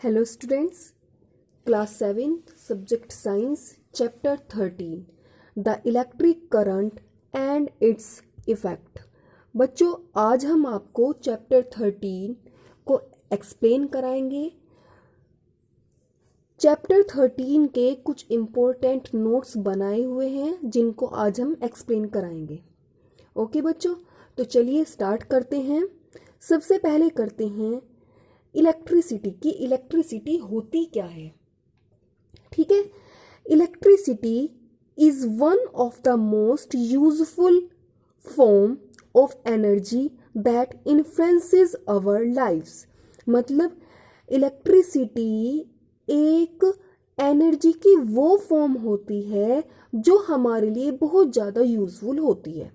Hello students, class 7, subject science, chapter 13, the electric current and its effect। बच्चों आज हम आपको चैप्टर 13 को एक्सप्लेन कराएंगे। चैप्टर 13 के कुछ इम्पोर्टेंट नोट्स बनाए हुए हैं जिनको आज हम एक्सप्लेन कराएंगे। ओके बच्चों, तो चलिए स्टार्ट करते हैं। सबसे पहले करते हैं इलेक्ट्रिसिटी की इलेक्ट्रिसिटी होती क्या है। ठीक है, electricity is one of the most useful form of energy that influences our lives. मतलब इलेक्ट्रिसिटी एक एनर्जी की वो फॉर्म होती है जो हमारे लिए बहुत ज़्यादा यूजफुल होती है।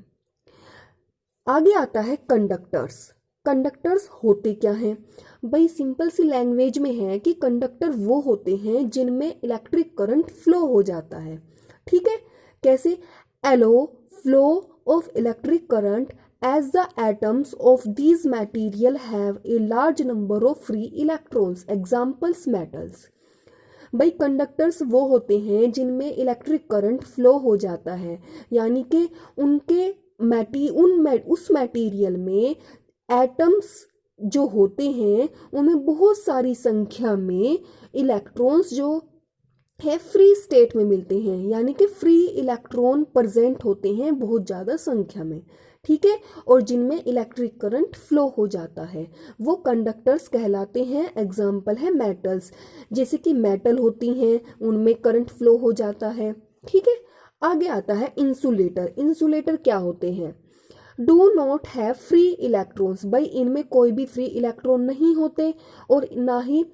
आगे आता है कंडक्टर्स। कंडक्टर्स होते क्या हैं भाई? सिंपल सी लैंग्वेज में है कि कंडक्टर वो होते हैं जिनमें इलेक्ट्रिक करंट फ्लो हो जाता है। ठीक है, कैसे? Allow flow of electric current as the atoms of these material have a large number of free electrons, examples metals। भाई कंडक्टर्स वो होते हैं जिनमें इलेक्ट्रिक करंट फ्लो हो जाता है, यानी कि उनके उस मटेरियल में एटम्स जो होते हैं उनमें बहुत सारी संख्या में इलेक्ट्रॉन्स जो है फ्री स्टेट में मिलते हैं, यानी कि फ्री इलेक्ट्रॉन प्रेजेंट होते हैं बहुत ज़्यादा संख्या में। ठीक है, और जिनमें इलेक्ट्रिक करंट फ्लो हो जाता है वो कंडक्टर्स कहलाते हैं। एग्जाम्पल है मेटल्स, जैसे कि मेटल होती हैं उनमें करंट फ्लो हो जाता है। ठीक है, आगे आता है इंसुलेटर। इंसुलेटर क्या होते हैं? Do not have free electrons. भाई इनमें कोई भी फ्री इलेक्ट्रॉन नहीं होते और ना ही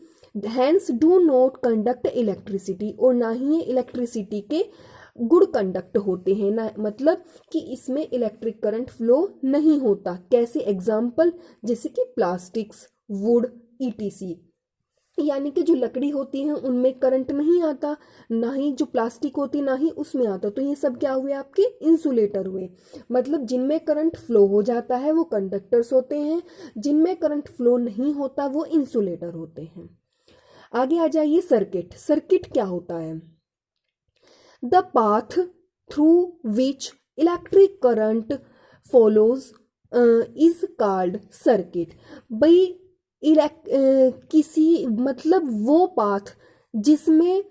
hands do not conduct electricity, और ना ही ये इलेक्ट्रिसिटी के गुड कंडक्ट होते हैं ना, मतलब कि इसमें इलेक्ट्रिक करंट फ्लो नहीं होता। कैसे? एग्जाम्पल जैसे कि प्लास्टिक्स, वुड, ईटीसी, यानी कि जो लकड़ी होती है उनमें करंट नहीं आता, ना ही जो प्लास्टिक होती ना ही उसमें आता। तो ये सब क्या हुए? आपके इंसुलेटर हुए। मतलब जिनमें करंट फ्लो हो जाता है वो कंडक्टर्स होते हैं, जिनमें करंट फ्लो नहीं होता वो इंसुलेटर होते हैं। आगे आ जाइए सर्किट। सर्किट क्या होता है? The path through which electric current follows is called circuit. भाई किसी मतलब वो पाथ जिसमें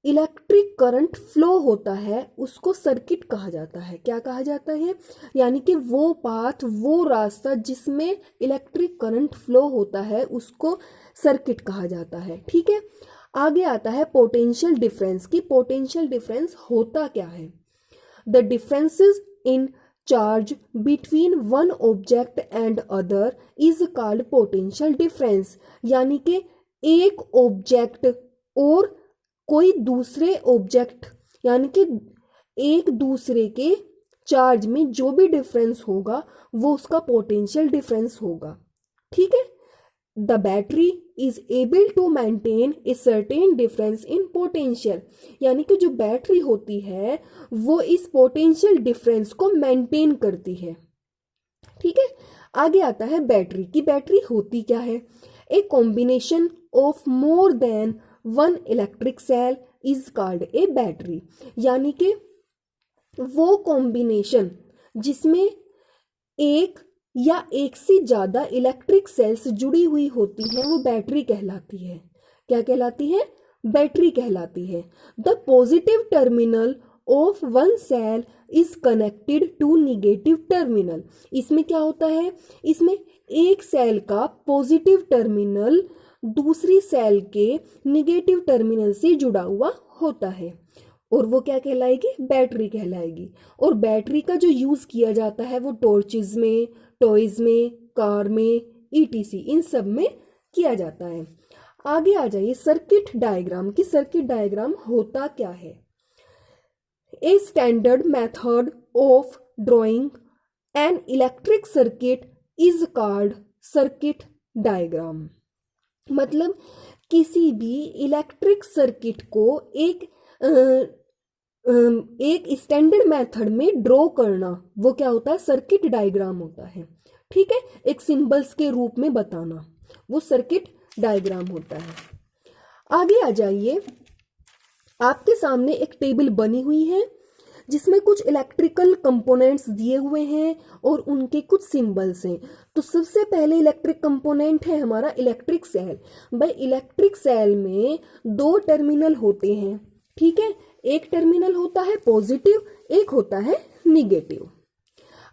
इलेक्ट्रिक करंट फ्लो होता है उसको सर्किट कहा जाता है। क्या कहा जाता है? यानी कि वो पाथ, वो रास्ता जिसमें इलेक्ट्रिक करंट फ्लो होता है उसको सर्किट कहा जाता है। ठीक है, आगे आता है पोटेंशियल डिफरेंस। की पोटेंशियल डिफरेंस होता क्या है? The differences in charge between one object and other is called potential difference. यानी कि एक ऑब्जेक्ट और कोई दूसरे ऑब्जेक्ट, यानी कि एक दूसरे के चार्ज में जो भी डिफरेंस होगा वो उसका पोटेंशियल डिफरेंस होगा। ठीक है, the battery is able to maintain a certain difference in potential. यानी कि जो बैटरी होती है वो इस पोटेंशियल डिफरेंस को मेंटेन करती है। ठीक है, आगे आता है बैटरी। की बैटरी होती क्या है? A combination of more than one electric cell is called a battery. यानी कि वो कॉम्बिनेशन जिसमें एक या एक से ज्यादा इलेक्ट्रिक सेल्स जुड़ी हुई होती हैं वो बैटरी कहलाती है। क्या कहलाती है? बैटरी कहलाती है। The positive terminal of one cell is connected to negative terminal. इसमें क्या होता है? इसमें एक सेल का पॉजिटिव टर्मिनल दूसरी सेल के निगेटिव टर्मिनल से जुड़ा हुआ होता है और वो क्या कहलाएगी? बैटरी कहलाएगी। और बैटरी का जो यूज किया जाता है वो टॉर्चेस में, टॉयज में, कार में, ईटीसी इन सब में किया जाता है। आगे आ जाइए सर्किट डायग्राम। की सर्किट डायग्राम होता क्या है? A standard method of drawing an electric circuit is called circuit diagram. मतलब किसी भी इलेक्ट्रिक सर्किट को एक स्टैंडर्ड मेथड में ड्रॉ करना वो क्या होता है? सर्किट डायग्राम होता है। ठीक है, एक सिंबल्स के रूप में बताना वो सर्किट डायग्राम होता है। आगे आ जाइए, आपके सामने एक टेबल बनी हुई है जिसमें कुछ इलेक्ट्रिकल कंपोनेंट्स दिए हुए हैं और उनके कुछ सिंबल्स हैं। तो सबसे पहले इलेक्ट्रिक कंपोनेंट है हमारा इलेक्ट्रिक सेल। भाई इलेक्ट्रिक सेल में दो टर्मिनल होते हैं, ठीक है, एक टर्मिनल होता है पॉजिटिव, एक होता है निगेटिव।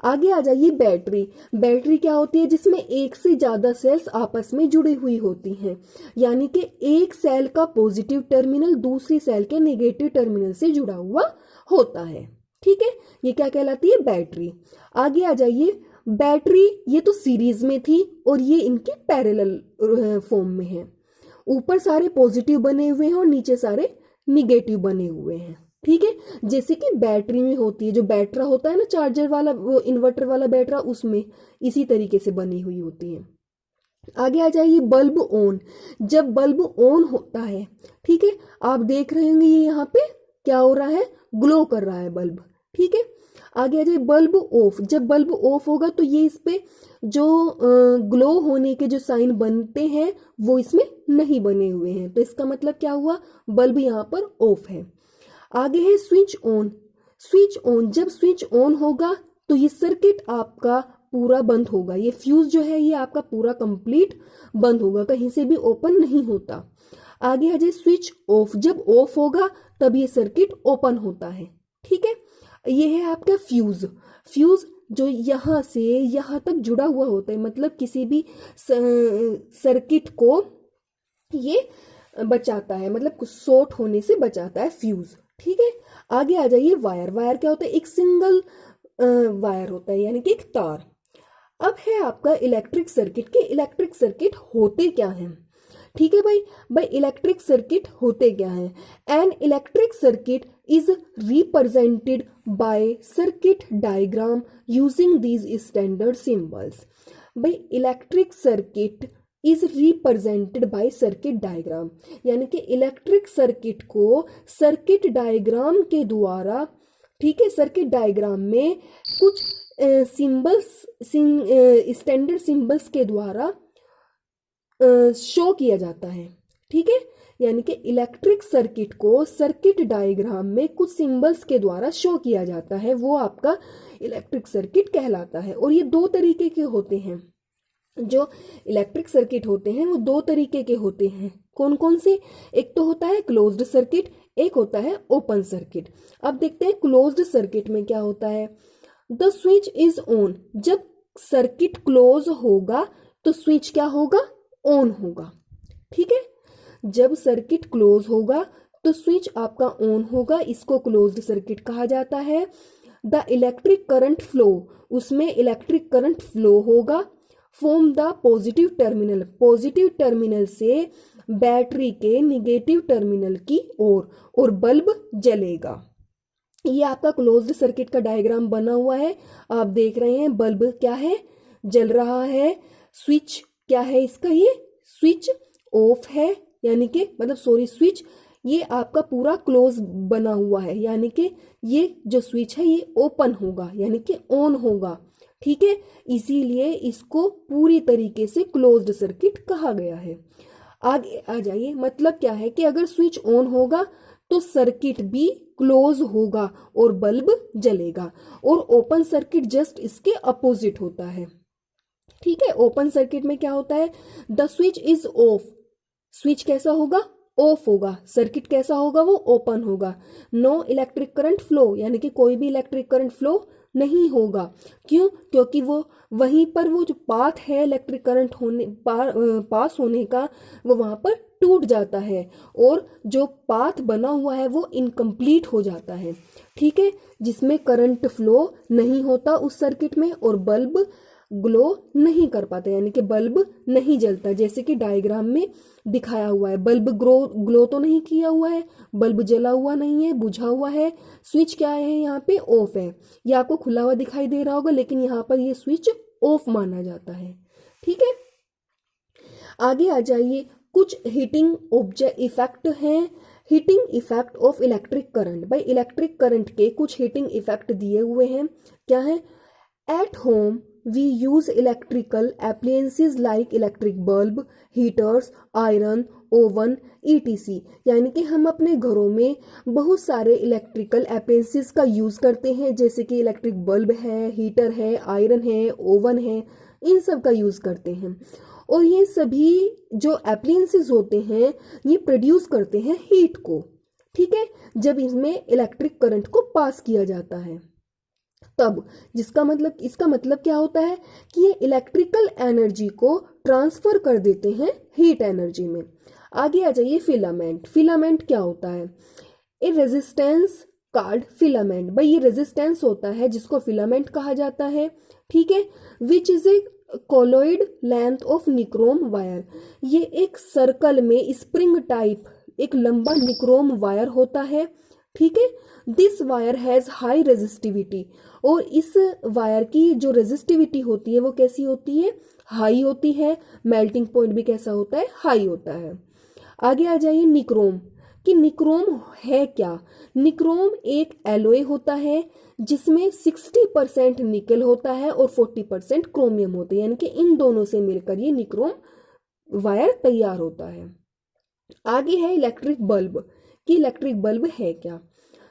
आगे आ जाइए, बैटरी। बैटरी क्या होती है? जिसमें एक से ज्यादा सेल्स आपस में जुड़ी हुई होती हैं, यानी कि एक सेल का पॉजिटिव टर्मिनल दूसरी सेल के नेगेटिव टर्मिनल से जुड़ा हुआ होता है, ठीक है, ये क्या कहलाती है? बैटरी। आगे आ जाइए, बैटरी ये तो सीरीज में थी और ये इनकी पैरेलल फॉर्म में है। ऊपर सारे पॉजिटिव बने हुए हैं और नीचे सारे निगेटिव बने हुए हैं, ठीक है, जैसे कि बैटरी में होती है, जो बैटरा होता है ना चार्जर वाला, वो इन्वर्टर वाला बैटरा, उसमें इसी तरीके से बनी हुई होती है। आगे आ जाइए, बल्ब ऑन। जब बल्ब ऑन होता है, ठीक है, आप देख रहे होंगे ये यहाँ पे क्या हो रहा है? ग्लो कर रहा है बल्ब, ठीक है। आगे आ जाइए, बल्ब ऑफ। जब बल्ब ऑफ होगा तो ये इस पे जो ग्लो होने के जो साइन बनते हैं वो इसमें नहीं बने हुए हैं, तो इसका मतलब क्या हुआ? बल्ब यहाँ पर ऑफ है। आगे है स्विच ऑन। स्विच ऑन, जब स्विच ऑन होगा तो ये सर्किट आपका पूरा बंद होगा, ये फ्यूज जो है ये आपका पूरा कंप्लीट बंद होगा, कहीं से भी ओपन नहीं होता। आगे आ जाए स्विच ऑफ। जब ऑफ होगा तब ये सर्किट ओपन होता है, ठीक है। ये है आपका फ्यूज। फ्यूज जो यहाँ से यहाँ तक जुड़ा हुआ होता है, मतलब किसी भी सर्किट को ये बचाता है, मतलब कुछ शॉर्ट होने से बचाता है फ्यूज, ठीक है। आगे आ जाइए, वायर। वायर क्या होता है? एक सिंगल वायर होता है, यानी कि एक तार। अब है आपका इलेक्ट्रिक सर्किट के इलेक्ट्रिक सर्किट होते क्या हैं, ठीक है भाई। भाई इलेक्ट्रिक सर्किट होते क्या हैं? An electric circuit is represented by circuit diagram using these standard symbols. भाई electric circuit is represented by circuit diagram, यानी कि इलेक्ट्रिक सर्किट को सर्किट डायग्राम के द्वारा, ठीक है, सर्किट डायग्राम में कुछ सिंबल्स, स्टैंडर्ड सिंबल्स के द्वारा शो किया जाता है, ठीक है। यानी कि इलेक्ट्रिक सर्किट को सर्किट डायग्राम में कुछ सिंबल्स के द्वारा शो किया जाता है, वो आपका इलेक्ट्रिक सर्किट कहलाता है। और ये दो तरीके के होते हैं, जो इलेक्ट्रिक सर्किट होते हैं वो दो तरीके के होते हैं। कौन कौन से? एक तो होता है क्लोज्ड सर्किट, एक होता है ओपन सर्किट। अब देखते हैं क्लोज्ड सर्किट में क्या होता है। The switch is on. जब सर्किट क्लोज होगा तो स्विच क्या होगा? ऑन होगा, ठीक है। जब सर्किट क्लोज होगा तो स्विच आपका ऑन होगा, इसको क्लोज्ड सर्किट कहा जाता है। द इलेक्ट्रिक करंट फ्लो, उसमें इलेक्ट्रिक करंट फ्लो होगा from the positive terminal, positive terminal से बैटरी के निगेटिव टर्मिनल की ओर, और बल्ब जलेगा। ये आपका क्लोज्ड सर्किट का डायग्राम बना हुआ है, आप देख रहे हैं बल्ब क्या है? जल रहा है। स्विच क्या है इसका? ये स्विच ऑफ है, यानी कि मतलब सॉरी स्विच ये आपका पूरा क्लोज बना हुआ है, यानी कि ये जो स्विच है ये ओपन होगा, यानी कि ऑन होगा, ठीक है। इसीलिए इसको पूरी तरीके से क्लोज्ड सर्किट कहा गया है। आगे आ जाइए, मतलब क्या है कि अगर स्विच ऑन होगा तो सर्किट भी क्लोज होगा और बल्ब जलेगा, और ओपन सर्किट जस्ट इसके अपोजिट होता है, ठीक है। ओपन सर्किट में क्या होता है? The switch is of. Switch कैसा होगा? ऑफ होगा। सर्किट कैसा होगा? वो ओपन होगा। नो इलेक्ट्रिक करंट फ्लो, यानी कि कोई भी इलेक्ट्रिक करंट फ्लो नहीं होगा। क्यों? क्योंकि वो वहीं पर वो जो पाथ है इलेक्ट्रिक करंट होने पास होने का, वो वहां पर टूट जाता है और जो पाथ बना हुआ है वो इनकम्प्लीट हो जाता है, ठीक है, जिसमें करंट फ्लो नहीं होता उस सर्किट में और बल्ब ग्लो नहीं कर पाते, यानी कि बल्ब नहीं जलता। जैसे कि डायग्राम में दिखाया हुआ है, बल्ब ग्लो तो नहीं किया हुआ है, बल्ब जला हुआ नहीं है, बुझा हुआ है। स्विच क्या है? यहाँ पे ऑफ है। ये आपको खुला हुआ दिखाई दे रहा होगा, लेकिन यहाँ पर ये स्विच ऑफ माना जाता है, ठीक है। आगे आ जाइए, कुछ हीटिंग ऑब्जेक्ट इफेक्ट हैं। Heating effect of electric current. भाई इलेक्ट्रिक करंट के कुछ हीटिंग इफेक्ट दिए हुए हैं। क्या है? At home we use electrical appliances like electric bulb, heaters, iron, oven, etc. यानी कि हम अपने घरों में बहुत सारे इलेक्ट्रिकल अप्लायंसेस का यूज़ करते हैं, जैसे कि इलेक्ट्रिक बल्ब है, हीटर है, आयरन है, ओवन है, इन सब का यूज़ करते हैं। और ये सभी जो अप्लायंसेस होते हैं ये प्रोड्यूस करते हैं हीट को, ठीक है, जब इसमें इलेक्ट्रिक करंट को पास किया जाता है तब। इसका मतलब क्या होता है कि ये इलेक्ट्रिकल एनर्जी को ट्रांसफर कर देते हैं हीट एनर्जी में। आगे आ जाइए, फिलामेंट। फिलामेंट क्या होता है? ए रेजिस्टेंस कार्ड फिलामेंट। भाई ये रेजिस्टेंस होता है जिसको फिलामेंट कहा जाता है, ठीक है। Which is a colloid length of nichrome wire. ये एक सर्कल में स्प्रिंग टाइप एक लंबा निक्रोम वायर होता है, ठीक है। This wire has high resistivity. और इस वायर की जो रेजिस्टिविटी होती है वो कैसी होती है? हाई होती है। मेल्टिंग पॉइंट भी कैसा होता है? हाई होता है। आगे आ जाइए, निक्रोम। कि निक्रोम है क्या? निक्रोम एक एलोय होता है जिसमें 60% निकल होता है और 40% क्रोमियम होता है, यानी कि इन दोनों से मिलकर ये निक्रोम वायर तैयार होता है। आगे है इलेक्ट्रिक बल्ब। कि इलेक्ट्रिक बल्ब है क्या?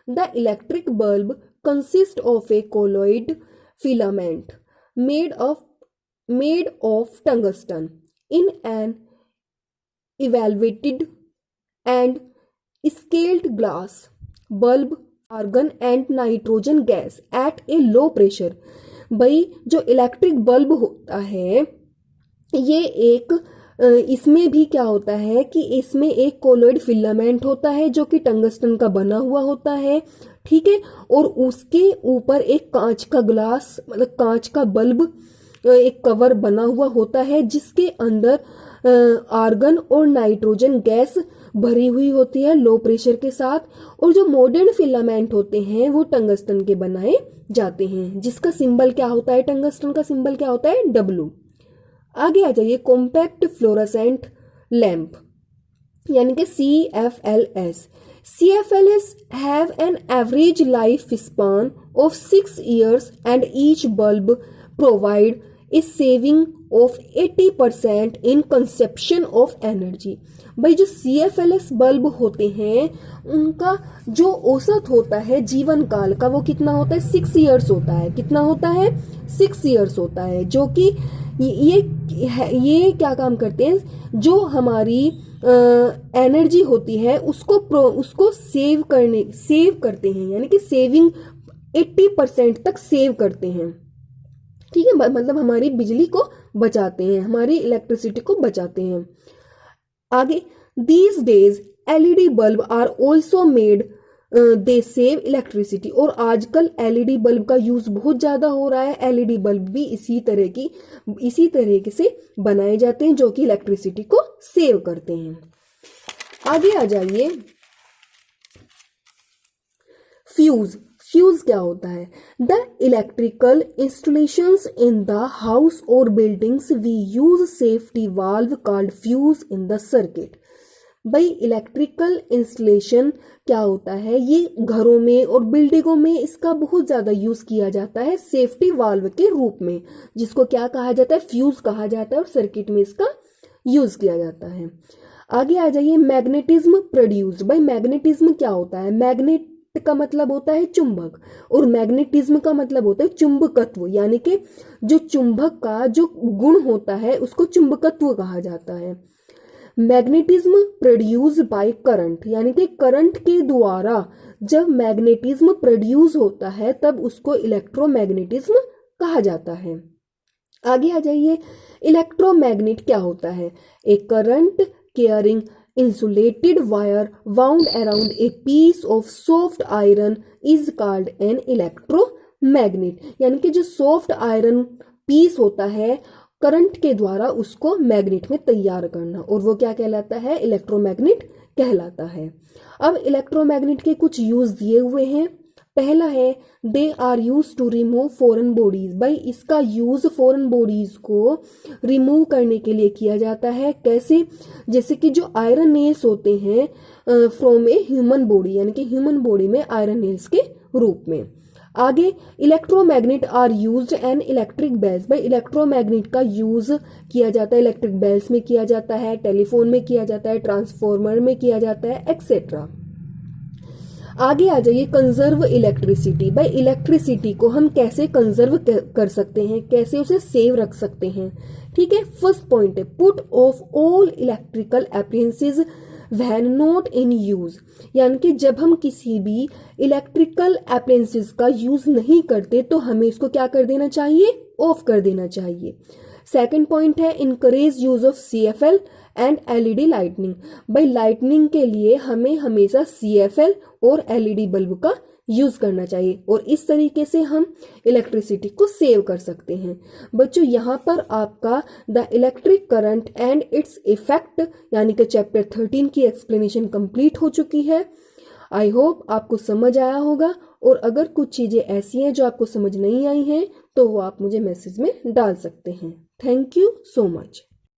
The electric bulb consist of A colloid filament made of tungsten in an evaluated and scaled glass bulb argon and nitrogen gas at a low pressure। भाई जो इलेक्ट्रिक बल्ब होता है ये एक इसमें भी क्या होता है कि इसमें एक कोलॉइड फिलामेंट होता है जो कि टंगस्टन का बना हुआ होता है, ठीक है। और उसके ऊपर एक कांच का ग्लास मतलब कांच का बल्ब एक कवर बना हुआ होता है जिसके अंदर आर्गन और नाइट्रोजन गैस भरी हुई होती है लो प्रेशर के साथ। और जो मॉडर्न फिलामेंट होते हैं वो टंगस्टन के बनाए जाते हैं, जिसका सिंबल क्या होता है? टंगस्टन का सिंबल क्या होता है? W। आगे आ जाइए, कॉम्पैक्ट फ्लोरोसेंट लैंप यानी कि CFLS। CFLS have an average life span of 6 years and each bulb provide a saving of 80% in consumption of energy। भाई जो CFLS बल्ब होते हैं उनका जो औसत होता है जीवन काल का वो कितना होता है? 6 ईयर्स होता है। कितना होता है? 6 ईयर्स होता है, जो कि ये क्या काम करते हैं? जो हमारी एनर्जी होती है उसको सेव करते हैं, यानी कि सेविंग 80% तक सेव करते हैं, ठीक है। मतलब हमारी बिजली को बचाते हैं, हमारी इलेक्ट्रिसिटी को बचाते हैं। आगे, these days LED bulb are also made they save electricity. और आजकल LED बल्ब का यूज बहुत ज्यादा हो रहा है। LED बल्ब भी इसी तरीके से बनाए जाते हैं जो कि इलेक्ट्रिसिटी को सेव करते हैं। आगे आ जाइए, फ्यूज। फ्यूज क्या होता है? The electrical installations in the house और buildings we use safety valve called fuse in the circuit. भाई इलेक्ट्रिकल इंस्टॉलेशन क्या होता है? ये घरों में और बिल्डिंगों में इसका बहुत ज्यादा यूज किया जाता है सेफ्टी वाल्व के रूप में, जिसको क्या कहा जाता है? फ्यूज कहा जाता है, और सर्किट में इसका यूज किया जाता है। आगे आ जाइए, मैग्नेटिज्म प्रोड्यूस। भाई मैग्नेटिज्म क्या होता है? मैग्नेट का मतलब होता है चुंबक और मैग्नेटिज्म का मतलब होता है चुंबकत्व, यानी कि जो चुंबक का जो गुण होता है उसको चुंबकत्व कहा जाता है। मैग्नेटिज्म प्रोड्यूस बाय करंट, यानी कि करंट के द्वारा जब मैग्नेटिज्म प्रोड्यूस होता है तब उसको इलेक्ट्रोमैग्नेटिज्म कहा जाता है। आगे आ जाइए, इलेक्ट्रोमैग्नेट क्या होता है? A current carrying insulated wire wound around a piece of soft iron is called an electromagnet। यानी कि जो सॉफ्ट आयरन पीस होता है करंट के द्वारा उसको मैग्नेट में तैयार करना, और वो क्या कहलाता है? इलेक्ट्रोमैग्नेट कहलाता है। अब इलेक्ट्रोमैग्नेट के कुछ यूज दिए हुए हैं। पहला है, they are use to remove foreign bodies. भाई इसका यूज फॉरेन बॉडीज को रिमूव करने के लिए किया जाता है। कैसे? जैसे कि जो आयरन नेल्स होते हैं फ्रॉम ए ह्यूमन बॉडी, यानी कि ह्यूमन बॉडी में आयरन नेल्स के रूप में। आगे electromagnet are used in electric bells. भाई इलेक्ट्रोमैग्नेट का यूज किया जाता है, इलेक्ट्रिक बेल्स में किया जाता है, टेलीफोन में किया जाता है, ट्रांसफॉर्मर में किया जाता है, एक्सेट्रा। आगे आ जाइए कंजर्व इलेक्ट्रिसिटी। भाई इलेक्ट्रिसिटी को हम कैसे कंजर्व कर सकते हैं, कैसे उसे सेव रख सकते हैं। ठीक है, फर्स्ट पॉइंट है put off all electrical appliances when not in use, यानी कि जब हम किसी भी इलेक्ट्रिकल अप्लायंसेस का यूज नहीं करते तो हमें इसको क्या कर देना चाहिए, ऑफ कर देना चाहिए। सेकंड पॉइंट है encourage use of CFL and LED lightning. भाई लाइटनिंग के लिए हमें हमेशा CFL और LED बल्ब का यूज करना चाहिए और इस तरीके से हम इलेक्ट्रिसिटी को सेव कर सकते हैं। बच्चों यहाँ पर आपका the electric current and its effect यानी कि चैप्टर 13 की एक्सप्लेनेशन कंप्लीट हो चुकी है। आई होप आपको समझ आया होगा, और अगर कुछ चीजें ऐसी हैं जो आपको समझ नहीं आई हैं तो वो आप मुझे मैसेज में डाल सकते हैं। Thank you so much.